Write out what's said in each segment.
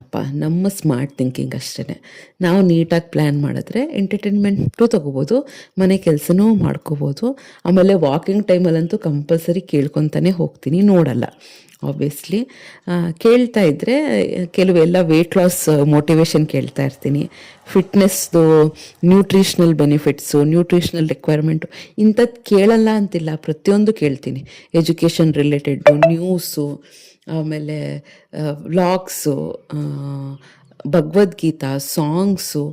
ಅಪ್ಪ, ನಮ್ಮ smart thinking ಅಷ್ಟೇ. ನಾವು ನೀಟಾಗಿ ಪ್ಲ್ಯಾನ್ ಮಾಡಿದ್ರೆ ಎಂಟರ್ಟೈನ್ಮೆಂಟು ತೊಗೋಬೋದು, ಮನೆ ಕೆಲಸನೂ ಮಾಡ್ಕೋಬೋದು. ಆಮೇಲೆ ವಾಕಿಂಗ್ ಟೈಮಲ್ಲಂತೂ ಕಂಪಲ್ಸರಿ ಕೇಳ್ಕೊತಾನೆ ಹೋಗ್ತೀನಿ, ನೋಡಲ್ಲ ಆಬ್ವಿಯಸ್ಲಿ. ಕೇಳ್ತಾ ಇದ್ದರೆ ಕೆಲವೆಲ್ಲ ವೆಯ್ಟ್ ಲಾಸ್ ಮೋಟಿವೇಶನ್ ಕೇಳ್ತಾ ಇರ್ತೀನಿ, ಫಿಟ್ನೆಸ್ದು ನ್ಯೂಟ್ರಿಷ್ನಲ್ ಬೆನಿಫಿಟ್ಸು, ನ್ಯೂಟ್ರಿಷ್ನಲ್ ರಿಕ್ವೈರ್ಮೆಂಟು ಇಂಥದ್ದು ಕೇಳಲ್ಲ ಅಂತಿಲ್ಲ, ಪ್ರತಿಯೊಂದು ಕೇಳ್ತೀನಿ. ಎಜುಕೇಷನ್ ರಿಲೇಟೆಡ್ಡು, ನ್ಯೂಸು, ಆಮೇಲೆ ವ್ಲಾಗ್ಸು, ಭಗವದ್ಗೀತಾ, ಸಾಂಗ್ಸು,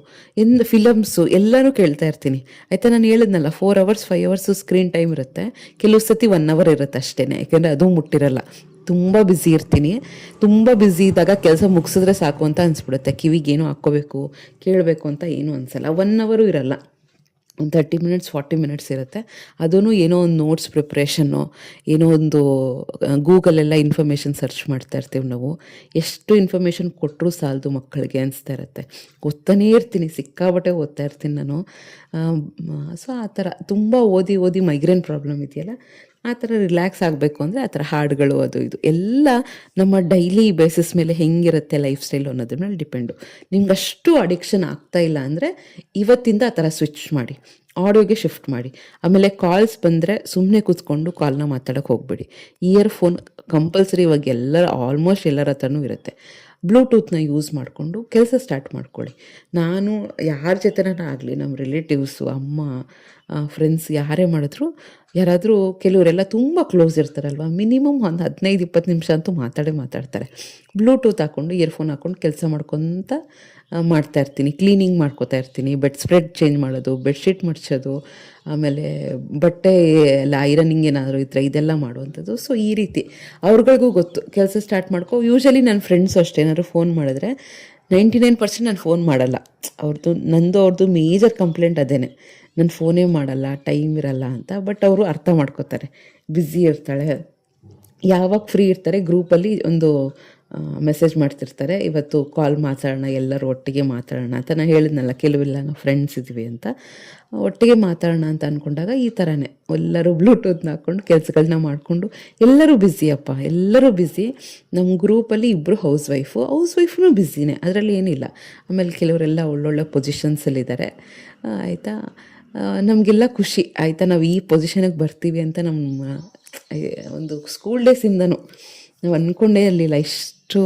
ಫಿಲಮ್ಸು ಎಲ್ಲನೂ ಕೇಳ್ತಾ ಇರ್ತೀನಿ. ಆಯಿತಾ, ನಾನು ಹೇಳಿದ್ನಲ್ಲ 4 hours 5 hours ಸ್ಕ್ರೀನ್ ಟೈಮ್ ಇರುತ್ತೆ, ಕೆಲವು ಸತಿ 1 hour ಇರುತ್ತೆ ಅಷ್ಟೇ, ಯಾಕೆಂದರೆ ಅದು ಮುಟ್ಟಿರಲ್ಲ. ತುಂಬ ಬ್ಯುಸಿ ಇರ್ತೀನಿ. ತುಂಬ ಬ್ಯುಸಿ ಇದ್ದಾಗ ಕೆಲಸ ಮುಗಿಸಿದ್ರೆ ಸಾಕು ಅಂತ ಅನಿಸ್ಬಿಡುತ್ತೆ, ಕಿವಿಗೇನು ಹಾಕ್ಕೋಬೇಕು ಕೇಳಬೇಕು ಅಂತ ಏನೂ ಅನಿಸಲ್ಲ. 1 hour ಇರಲ್ಲ, ಒಂದು 30 minutes 40 minutes ಇರುತ್ತೆ. ಅದೂ ಏನೋ ಒಂದು ನೋಟ್ಸ್ ಪ್ರಿಪ್ರೇಷನ್ನು, ಏನೋ ಒಂದು ಗೂಗಲೆಲ್ಲ ಇನ್ಫಾರ್ಮೇಷನ್ ಸರ್ಚ್ ಮಾಡ್ತಾ ಇರ್ತೀವಿ ನಾವು. ಎಷ್ಟು ಇನ್ಫಾರ್ಮೇಷನ್ ಕೊಟ್ಟರೂ ಸಾಲದು ಮಕ್ಕಳಿಗೆ ಅನಿಸ್ತಾ ಇರುತ್ತೆ. ಓದ್ತಾನೇ ಇರ್ತೀನಿ, ಸಿಕ್ಕಾಬಟ್ಟೆ ಓದ್ತಾ ಇರ್ತೀನಿ ನಾನು. ಸೊ ಆ ಥರ ತುಂಬ ಓದಿ ಮೈಗ್ರೇನ್ ಪ್ರಾಬ್ಲಮ್ ಇದೆಯಲ್ಲ, ಆ ಥರ ರಿಲ್ಯಾಕ್ಸ್ ಆಗಬೇಕು ಅಂದರೆ ಆ ಥರ ಹಾಡುಗಳು ಅದು ಇದು ಎಲ್ಲ ನಮ್ಮ ಡೈಲಿ ಬೇಸಿಸ್ ಮೇಲೆ ಹೆಂಗಿರುತ್ತೆ ಲೈಫ್ ಸ್ಟೈಲು ಅನ್ನೋದ್ರ ಮೇಲೆ ಡಿಪೆಂಡು. ನಿಮ್ಗೆ ಅಷ್ಟು ಅಡಿಕ್ಷನ್ ಆಗ್ತಾ ಇಲ್ಲ ಅಂದರೆ ಇವತ್ತಿಂದ ಆ ಥರ ಸ್ವಿಚ್ ಮಾಡಿ, ಆಡಿಯೋಗೆ ಶಿಫ್ಟ್ ಮಾಡಿ. ಆಮೇಲೆ ಕಾಲ್ಸ್ ಬಂದರೆ ಸುಮ್ಮನೆ ಕೂತ್ಕೊಂಡು ಕಾಲ್ನ ಮಾತಾಡೋಕ್ಕೆ ಹೋಗ್ಬೇಡಿ. ಇಯರ್ಫೋನ್ ಕಂಪಲ್ಸರಿ ಇವಾಗ ಆಲ್ಮೋಸ್ಟ್ ಎಲ್ಲರ ಹತ್ರನೂ ಇರುತ್ತೆ. ಬ್ಲೂಟೂತ್ನ ಯೂಸ್ ಮಾಡಿಕೊಂಡು ಕೆಲಸ ಸ್ಟಾರ್ಟ್ ಮಾಡ್ಕೊಳ್ಳಿ. ನಾನು ಯಾರ ಜೊತೆನಾರ ಆಗಲಿ, ನಮ್ಮ ರಿಲೇಟಿವ್ಸು, ಅಮ್ಮ, ಫ್ರೆಂಡ್ಸ್ ಯಾರೇ ಮಾಡಿದ್ರು, ಯಾರಾದರೂ ಕೆಲವರೆಲ್ಲ ತುಂಬ ಕ್ಲೋಸ್ ಇರ್ತಾರಲ್ವ, ಮಿನಿಮಮ್ ಒಂದು 15-20 ನಿಮಿಷ ಅಂತೂ ಮಾತಾಡ್ತಾರೆ. ಬ್ಲೂಟೂತ್ ಹಾಕ್ಕೊಂಡು ಇಯರ್ಫೋನ್ ಹಾಕ್ಕೊಂಡು ಕೆಲಸ ಮಾಡ್ಕೊತ ಮಾಡ್ತಾಯಿರ್ತೀನಿ. ಕ್ಲೀನಿಂಗ್ ಮಾಡ್ಕೋತಾ ಇರ್ತೀನಿ, ಬೆಡ್ ಸ್ಪ್ರೆಡ್ ಚೇಂಜ್ ಮಾಡೋದು, ಬೆಡ್ಶೀಟ್ ಮಡ್ಚೋದು, ಆಮೇಲೆ ಬಟ್ಟೆ ಎಲ್ಲ ಐರನಿಂಗ್ ಏನಾದರೂ ಇದ್ದರೆ ಇದೆಲ್ಲ ಮಾಡುವಂಥದ್ದು. ಸೊ ಈ ರೀತಿ ಅವ್ರಗಳಿಗೂ ಗೊತ್ತು ಕೆಲಸ ಸ್ಟಾರ್ಟ್ ಮಾಡ್ಕೊ. ಯೂಶಲಿ ನನ್ನ ಫ್ರೆಂಡ್ಸು ಅಷ್ಟೇ, ಏನಾದ್ರು ಫೋನ್ ಮಾಡಿದ್ರೆ 99% ನಾನು ಫೋನ್ ಮಾಡಲ್ಲ. ಅವ್ರದ್ದು ಮೇಜರ್ ಕಂಪ್ಲೇಂಟ್ ಅದೇ, ನಾನು ಫೋನೇ ಮಾಡಲ್ಲ, ಟೈಮ್ ಇರಲ್ಲ ಅಂತ. ಬಟ್ ಅವರು ಅರ್ಥ ಮಾಡ್ಕೋತಾರೆ, ಬ್ಯುಸಿ ಇರ್ತಾಳೆ, ಯಾವಾಗ ಫ್ರೀ ಇರ್ತಾರೆ ಗ್ರೂಪಲ್ಲಿ ಒಂದು ಮೆಸೇಜ್ ಮಾಡ್ತಿರ್ತಾರೆ, ಇವತ್ತು ಕಾಲ್ ಮಾತಾಡೋಣ, ಎಲ್ಲರೂ ಒಟ್ಟಿಗೆ ಮಾತಾಡೋಣ ಅಂತ. ನಾನು ಹೇಳಿದ್ನಲ್ಲ ಕೆಲವೆಲ್ಲ ನಾವು ಫ್ರೆಂಡ್ಸ್ ಇದ್ವಿ ಅಂತ, ಒಟ್ಟಿಗೆ ಮಾತಾಡೋಣ ಅಂತ ಅಂದ್ಕೊಂಡಾಗ ಈ ಥರನೇ ಎಲ್ಲರೂ ಬ್ಲೂಟೂತ್ನ ಹಾಕ್ಕೊಂಡು ಕೆಲಸಗಳನ್ನ ಮಾಡಿಕೊಂಡು ಎಲ್ಲರೂ ಬ್ಯುಸಿಯಪ್ಪ, ಎಲ್ಲರೂ ಬ್ಯುಸಿ. ನಮ್ಮ ಗ್ರೂಪಲ್ಲಿ 2 ಹೌಸ್ ವೈಫ್ನೂ ಬ್ಯುಸಿನೇ, ಅದರಲ್ಲಿ ಏನಿಲ್ಲ. ಆಮೇಲೆ ಕೆಲವರೆಲ್ಲ ಒಳ್ಳೊಳ್ಳೆ ಪೊಸಿಷನ್ಸಲ್ಲಿದ್ದಾರೆ. ಆಯಿತಾ, ನಮಗೆಲ್ಲ ಖುಷಿ ಆಯಿತಾ, ನಾವು ಈ ಪೊಸಿಷನಿಗೆ ಬರ್ತೀವಿ ಅಂತ ನಮ್ಮ ಒಂದು ಸ್ಕೂಲ್ ಡೇಸಿಂದನೂ ನಾವು ಅಂದ್ಕೊಂಡೇ ಇರಲಿಲ್ಲ ಇಷ್ಟು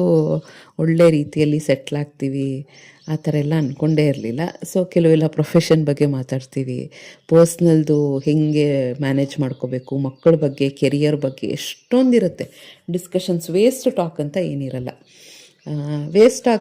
ಒಳ್ಳೆ ರೀತಿಯಲ್ಲಿ ಸೆಟ್ಲ್ ಆಗ್ತೀವಿ, ಆ ಥರ ಎಲ್ಲ ಅಂದ್ಕೊಂಡೇ ಇರಲಿಲ್ಲ. ಸೊ ಕೆಲವೆಲ್ಲ ಪ್ರೊಫೆಷನ್ ಬಗ್ಗೆ ಮಾತಾಡ್ತೀವಿ, ಪರ್ಸ್ನಲ್ದು ಹೇಗೆ ಮ್ಯಾನೇಜ್ ಮಾಡ್ಕೋಬೇಕು, ಮಕ್ಕಳ ಬಗ್ಗೆ, ಕೆರಿಯರ್ ಬಗ್ಗೆ ಎಷ್ಟೊಂದಿರುತ್ತೆ ಡಿಸ್ಕಷನ್ಸ್. ವೇಸ್ಟ್ ಟಾಕ್ ಅಂತ ಏನಿರಲ್ಲ. ವೇಸ್ಟ್